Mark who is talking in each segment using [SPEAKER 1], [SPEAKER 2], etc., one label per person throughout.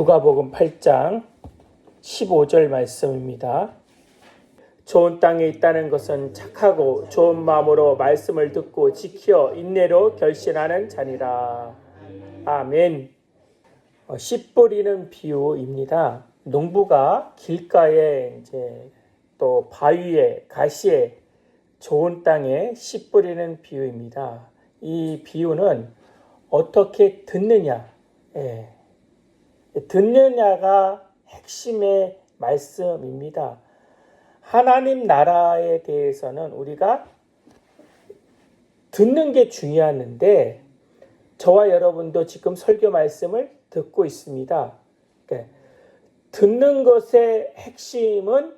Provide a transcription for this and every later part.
[SPEAKER 1] 누가복음 8장 15절 말씀입니다. 좋은 땅에 있다는 것은 착하고 좋은 마음으로 말씀을 듣고 지켜 인내로 결신하는 자니라. 아멘. 씨 뿌리는 비유입니다. 농부가 길가에 또 바위에 가시에 좋은 땅에 씨 뿌리는 비유입니다. 이 비유는 어떻게 듣느냐, 듣느냐가 핵심의 말씀입니다. 하나님 나라에 대해서는 우리가 듣는 게 중요한데 저와 여러분도 지금 설교 말씀을 듣고 있습니다. 듣는 것의 핵심은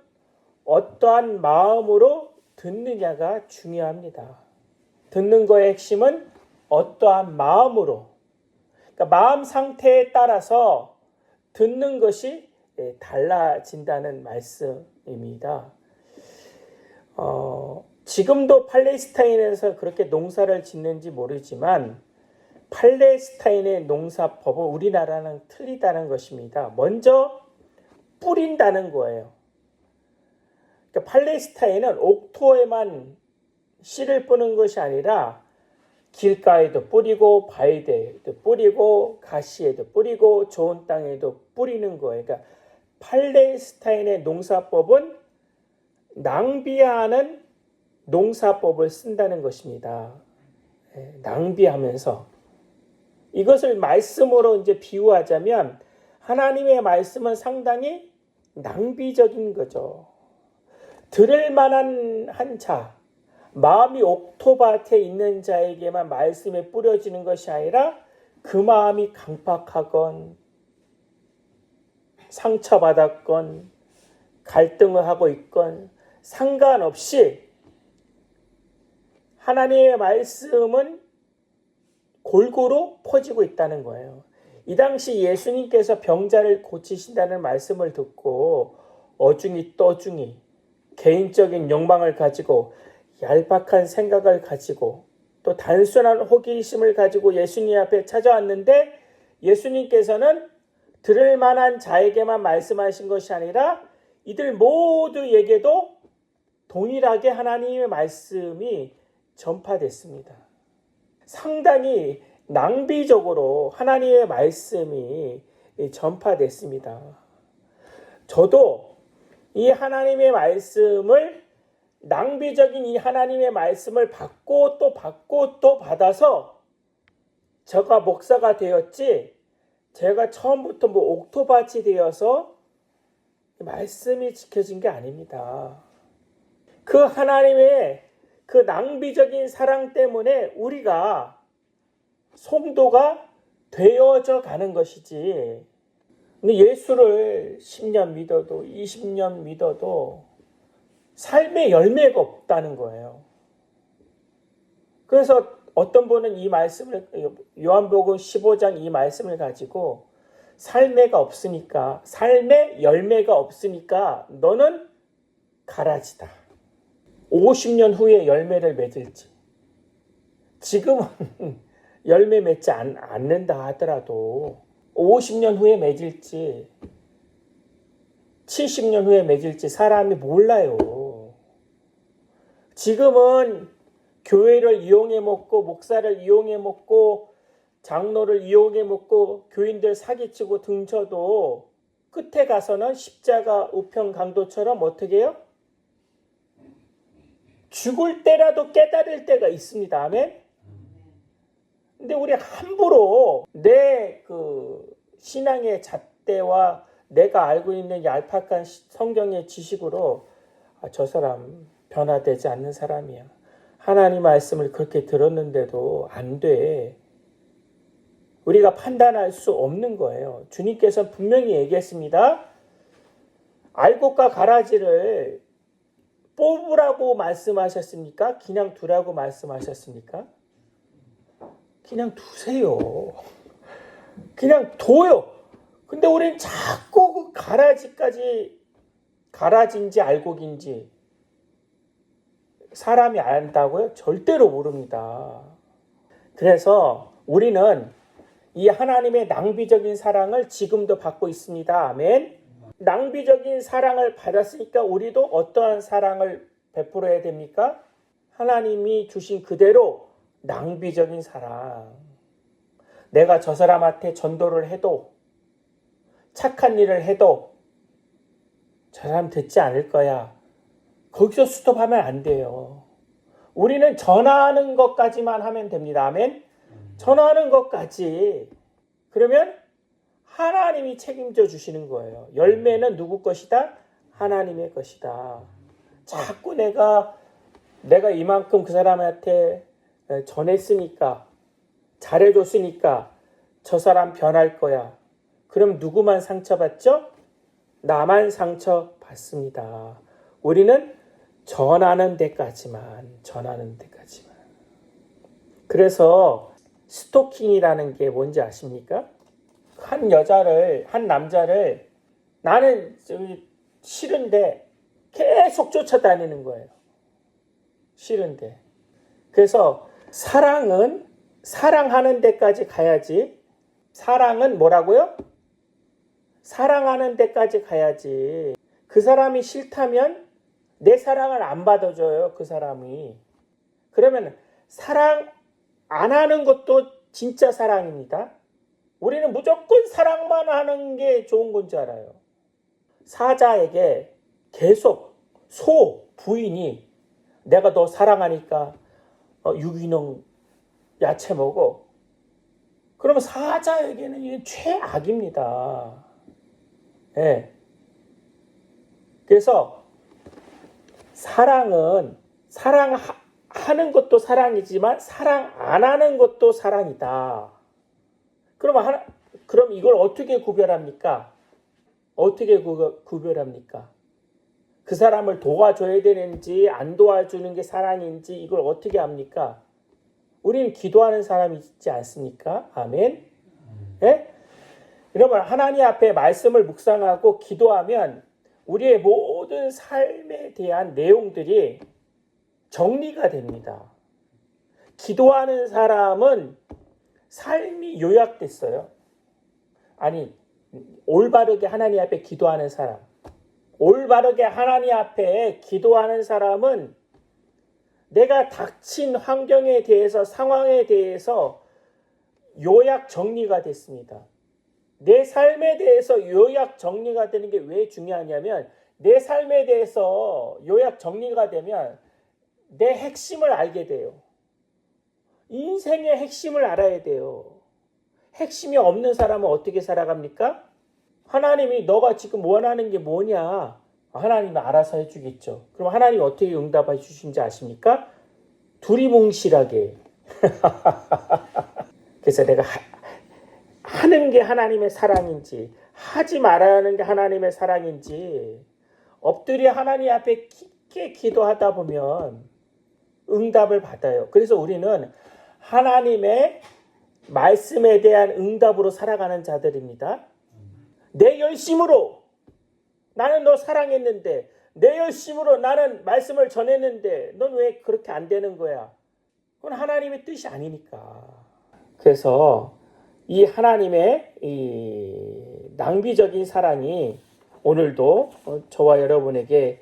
[SPEAKER 1] 어떠한 마음으로 듣느냐가 중요합니다. 듣는 것의 핵심은 어떠한 마음으로, 마음 상태에 따라서 듣는 것이 달라진다는 말씀입니다. 지금도 팔레스타인에서 그렇게 농사를 짓는지 모르지만 팔레스타인의 농사법은 우리나라랑 틀리다는 것입니다. 먼저 뿌린다는 거예요. 팔레스타인은 옥토에만 씨를 뿌는 것이 아니라 길가에도 뿌리고 바위에도 뿌리고 가시에도 뿌리고 좋은 땅에도 뿌리는 거예요. 그러니까 팔레스타인의 농사법은 낭비하는 농사법을 쓴다는 것입니다. 낭비하면서 이것을 말씀으로 비유하자면 하나님의 말씀은 상당히 낭비적인 거죠. 들을 만한 한 자, 마음이 옥토밭에 있는 자에게만 말씀이 뿌려지는 것이 아니라 그 마음이 강팍하건 상처받았건 갈등을 하고 있건 상관없이 하나님의 말씀은 골고루 퍼지고 있다는 거예요. 이 당시 예수님께서 병자를 고치신다는 말씀을 듣고 어중이 떠중이 개인적인 욕망을 가지고 얄팍한 생각을 가지고 또 단순한 호기심을 가지고 예수님 앞에 찾아왔는데 예수님께서는 들을 만한 자에게만 말씀하신 것이 아니라 이들 모두에게도 동일하게 하나님의 말씀이 전파됐습니다. 상당히 낭비적으로 하나님의 말씀이 전파됐습니다. 저도 이 하나님의 말씀을 낭비적인 이 하나님의 말씀을 받고 또 받아서 제가 목사가 되었지 제가 처음부터 옥토밭이 되어서 말씀이 지켜진 게 아닙니다. 그 하나님의 그 낭비적인 사랑 때문에 우리가 성도가 되어져 가는 것이지. 근데 예수를 10년 믿어도 20년 믿어도 삶의 열매가 없다는 거예요. 그래서 어떤 분은 이 말씀을 요한복음 15장 이 말씀을 가지고 삶의 열매가 없으니까 너는 가라지다. 50년 후에 열매를 맺을지. 지금은 열매 맺지 않는다 하더라도 50년 후에 맺을지 70년 후에 맺을지 사람이 몰라요. 지금은 교회를 이용해 먹고 목사를 이용해 먹고 장로를 이용해 먹고 교인들 사기치고 등쳐도 끝에 가서는 십자가 우편 강도처럼 어떻게 해요? 죽을 때라도 깨달을 때가 있습니다. 아멘? 근데 우리 함부로 내 신앙의 잣대와 내가 알고 있는 얄팍한 성경의 지식으로 저 사람 변화되지 않는 사람이야. 하나님 말씀을 그렇게 들었는데도 안 돼. 우리가 판단할 수 없는 거예요. 주님께서 분명히 얘기했습니다. 알곡과 가라지를 뽑으라고 말씀하셨습니까? 그냥 두라고 말씀하셨습니까? 그냥 두세요. 그냥 둬요. 근데 우린 자꾸 그 가라지인지 알곡인지 사람이 안다고요? 절대로 모릅니다. 그래서 우리는 이 하나님의 낭비적인 사랑을 지금도 받고 있습니다. 아멘. 낭비적인 사랑을 받았으니까 우리도 어떠한 사랑을 베풀어야 됩니까? 하나님이 주신 그대로 낭비적인 사랑. 내가 저 사람한테 전도를 해도, 착한 일을 해도 저 사람 듣지 않을 거야. 거기서 스톱하면 안 돼요. 우리는 전하는 것까지만 하면 됩니다. 아멘. 전하는 것까지. 그러면 하나님이 책임져 주시는 거예요. 열매는 누구 것이다? 하나님의 것이다. 자꾸 내가 이만큼 그 사람한테 전했으니까, 잘해줬으니까 저 사람 변할 거야. 그럼 누구만 상처받죠? 나만 상처받습니다. 우리는 전하는 데까지만. 그래서 스토킹이라는 게 뭔지 아십니까? 한 남자를 나는 싫은데 계속 쫓아다니는 거예요. 싫은데. 그래서 사랑은 사랑하는 데까지 가야지. 사랑은 뭐라고요? 사랑하는 데까지 가야지. 그 사람이 싫다면 내 사랑을 안 받아줘요. 그 사람이. 그러면 사랑 안 하는 것도 진짜 사랑입니다. 우리는 무조건 사랑만 하는 게 좋은 건 줄 알아요. 사자에게 계속 부인이 내가 너 사랑하니까 유기농 야채 먹어. 그러면 사자에게는 이게 최악입니다. 네. 그래서 사랑은 사랑하는 것도 사랑이지만 사랑 안 하는 것도 사랑이다. 그럼 이걸 어떻게 구별합니까? 구별합니까? 그 사람을 도와줘야 되는지 안 도와주는 게 사랑인지 이걸 어떻게 합니까? 우리는 기도하는 사람이 있지 않습니까? 아멘. 네? 여러분 하나님 앞에 말씀을 묵상하고 기도하면 우리의 모든 삶에 대한 내용들이 정리가 됩니다. 기도하는 사람은 삶이 요약됐어요. 아니, 올바르게 하나님 앞에 기도하는 사람. 올바르게 하나님 앞에 기도하는 사람은 내가 닥친 환경에 대해서, 상황에 대해서 요약 정리가 됐습니다. 내 삶에 대해서 요약 정리가 되는 게 왜 중요하냐면 내 삶에 대해서 요약 정리가 되면 내 핵심을 알게 돼요. 인생의 핵심을 알아야 돼요. 핵심이 없는 사람은 어떻게 살아갑니까? 하나님이 너가 지금 원하는 게 뭐냐? 하나님이 알아서 해주겠죠. 그럼 하나님이 어떻게 응답해 주신지 아십니까? 두리뭉실하게. 그래서 내가 하는 게 하나님의 사랑인지 하지 말아야 하는 게 하나님의 사랑인지 엎드려 하나님 앞에 깊게 기도하다 보면 응답을 받아요. 그래서 우리는 하나님의 말씀에 대한 응답으로 살아가는 자들입니다. 내 열심으로 나는 너 사랑했는데 내 열심으로 나는 말씀을 전했는데 넌 왜 그렇게 안 되는 거야? 그건 하나님의 뜻이 아니니까. 그래서 이 하나님의 이 낭비적인 사랑이 오늘도 저와 여러분에게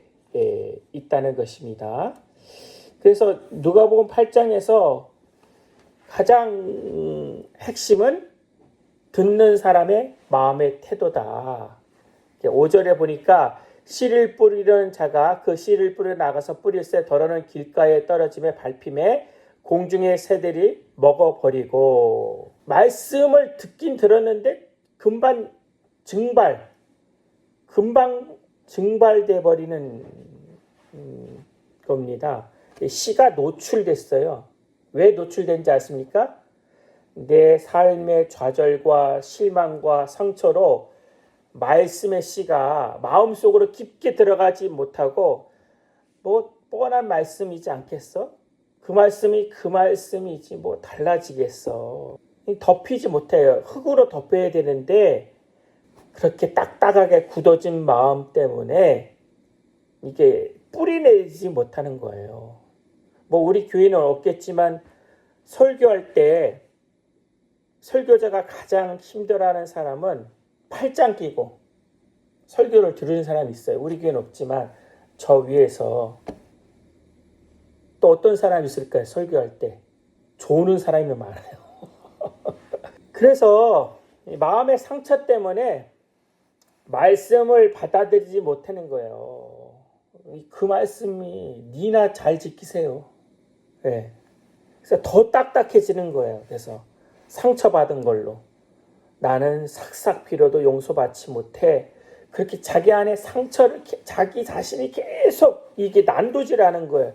[SPEAKER 1] 있다는 것입니다. 그래서 누가복음 8장에서 가장 핵심은 듣는 사람의 마음의 태도다. 5절에 보니까 씨를 뿌리는 자가 그 씨를 뿌려 나가서 뿌릴새 더러는 길가에 떨어짐에 밟힘에 공중의 새들이 먹어버리고 말씀을 듣긴 들었는데 금방 증발돼 버리는 겁니다. 씨가 노출됐어요. 왜 노출된지 아십니까? 내 삶의 좌절과 실망과 상처로 말씀의 씨가 마음속으로 깊게 들어가지 못하고 뭐 뻔한 말씀이지 않겠어? 그 말씀이 그 말씀이지 뭐 달라지겠어. 덮이지 못해요. 흙으로 덮여야 되는데 그렇게 딱딱하게 굳어진 마음 때문에 이게 뿌리내지 못하는 거예요. 뭐 우리 교회는 없겠지만 설교할 때 설교자가 가장 힘들어하는 사람은 팔짱 끼고 설교를 들으는 사람이 있어요. 우리 교회는 없지만 저 위에서 또 어떤 사람이 있을까요? 설교할 때 조는 사람이 많아요. 그래서 마음의 상처 때문에 말씀을 받아들이지 못하는 거예요. 그 말씀이 니나 잘 지키세요. 네. 그래서 더 딱딱해지는 거예요. 그래서 상처받은 걸로 나는 삭삭 빌어도 용서받지 못해. 그렇게 자기 안에 상처를 자기 자신이 계속 이게 난도질하는 거예요.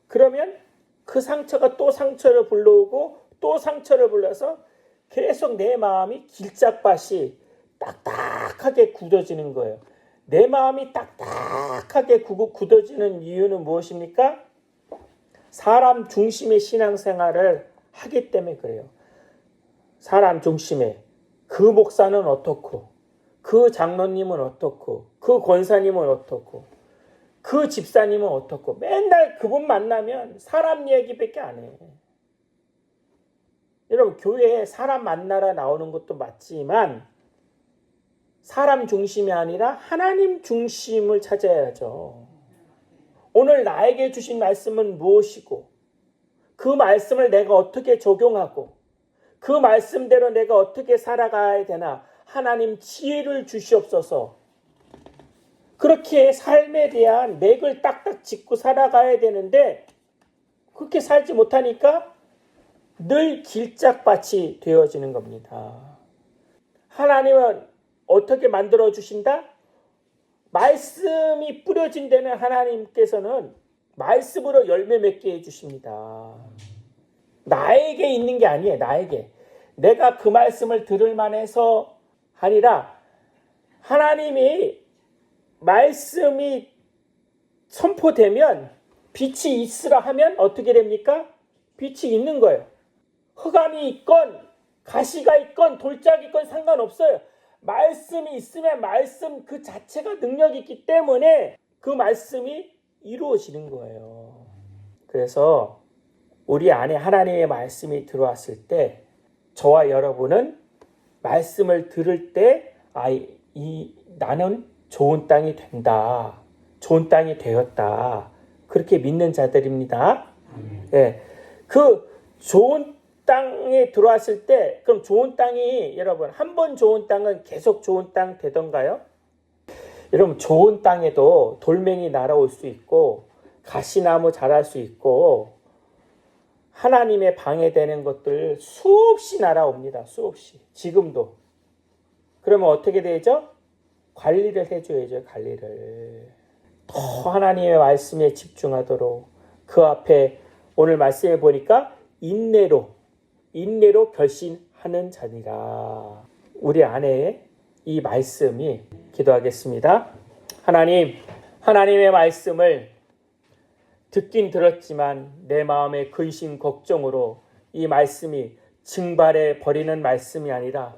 [SPEAKER 1] 그러면 그 상처가 또 상처를 불러오고 또 상처를 불러서 계속 내 마음이 길짝밭이 딱딱하게 굳어지는 거예요. 내 마음이 딱딱하게 굳어지는 이유는 무엇입니까? 사람 중심의 신앙생활을 하기 때문에 그래요. 사람 중심의 그 목사는 어떻고 그 장로님은 어떻고 그 권사님은 어떻고 그 집사님은 어떻고 맨날 그분 만나면 사람 얘기밖에 안 해. 여러분 교회에 사람 만나러 나오는 것도 맞지만 사람 중심이 아니라 하나님 중심을 찾아야죠. 오늘 나에게 주신 말씀은 무엇이고 그 말씀을 내가 어떻게 적용하고 그 말씀대로 내가 어떻게 살아가야 되나 하나님 지혜를 주시옵소서. 그렇게 삶에 대한 맥을 딱딱 짚고 살아가야 되는데 그렇게 살지 못하니까 늘 길짝밭이 되어지는 겁니다. 하나님은 어떻게 만들어 주신다? 말씀이 뿌려진 데는 하나님께서는 말씀으로 열매 맺게 해주십니다. 나에게 있는 게 아니에요. 나에게. 내가 그 말씀을 들을 만해서 아니라 하나님이 말씀이 선포되면 빛이 있으라 하면 어떻게 됩니까? 빛이 있는 거예요. 흑암이 있건 가시가 있건 돌짝이 있건 상관없어요. 말씀이 있으면 말씀 그 자체가 능력이 있기 때문에 그 말씀이 이루어지는 거예요. 그래서 우리 안에 하나님의 말씀이 들어왔을 때 저와 여러분은 말씀을 들을 때 나는 좋은 땅이 된다. 좋은 땅이 되었다. 그렇게 믿는 자들입니다. 네. 그 좋은 땅에 들어왔을 때 그럼 좋은 땅이 여러분 한 번 좋은 땅은 계속 좋은 땅 되던가요? 여러분 좋은 땅에도 돌멩이 날아올 수 있고 가시나무 자랄 수 있고 하나님의 방해되는 것들 수없이 날아옵니다. 수없이. 지금도. 그러면 어떻게 되죠? 관리를 해줘야죠. 관리를. 더 하나님의 말씀에 집중하도록 그 앞에 오늘 말씀해 보니까 인내로 결신하는 자니라. 우리 안에 이 말씀이 기도하겠습니다. 하나님의 말씀을 듣긴 들었지만 내 마음의 근심 걱정으로 이 말씀이 증발해 버리는 말씀이 아니라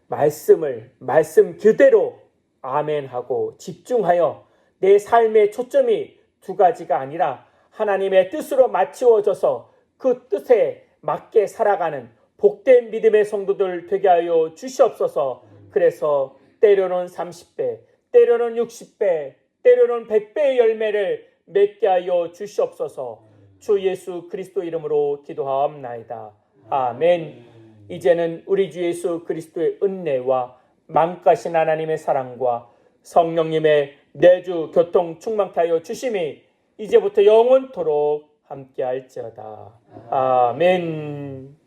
[SPEAKER 1] 말씀 그대로 아멘하고 집중하여 내 삶의 초점이 두 가지가 아니라 하나님의 뜻으로 맞추어져서 그 뜻에 맞게 살아가는 복된 믿음의 성도들 되게 하여 주시옵소서. 그래서 때로는 30배, 때로는 60배, 때로는 100배의 열매를 맺게 하여 주시옵소서. 주 예수 그리스도 이름으로 기도하옵나이다. 아멘. 이제는 우리 주 예수 그리스도의 은혜와 만가신 하나님의 사랑과 성령님의 내주 교통 충만케 하여 주심이 이제부터 영원토록 함께할지어다. 아멘.